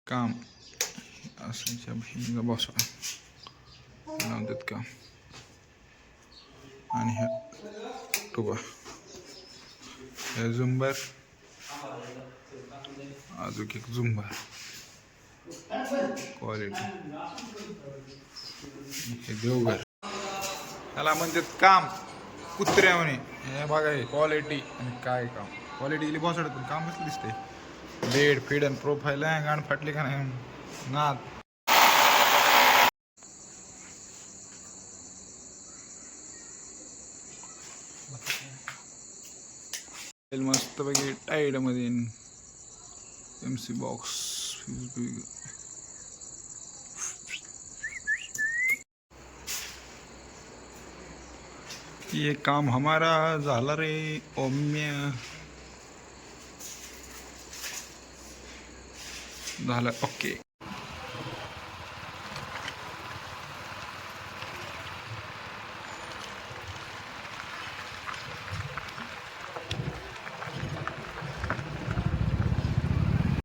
काम असंच्या भिंग बसा लावतात काम. आणि ह्या टोबा हे झुंबर, अजून एक झुंबर क्वालिटी. हे देवघर त्याला म्हणतात काम कुत्र्या म्हणे. हे बघा हे क्वालिटी आणि काय काम. क्वालिटी दिली बसड पण काम कसं दिसतंय. डेड फीड आणि प्रोफाईल आहे गाण फाटली का नाही नाद. मस्त पैकी टाईड मध्ये MC बॉक्स. ये काम हमारा झाला रे ओम्या. झालं ओके.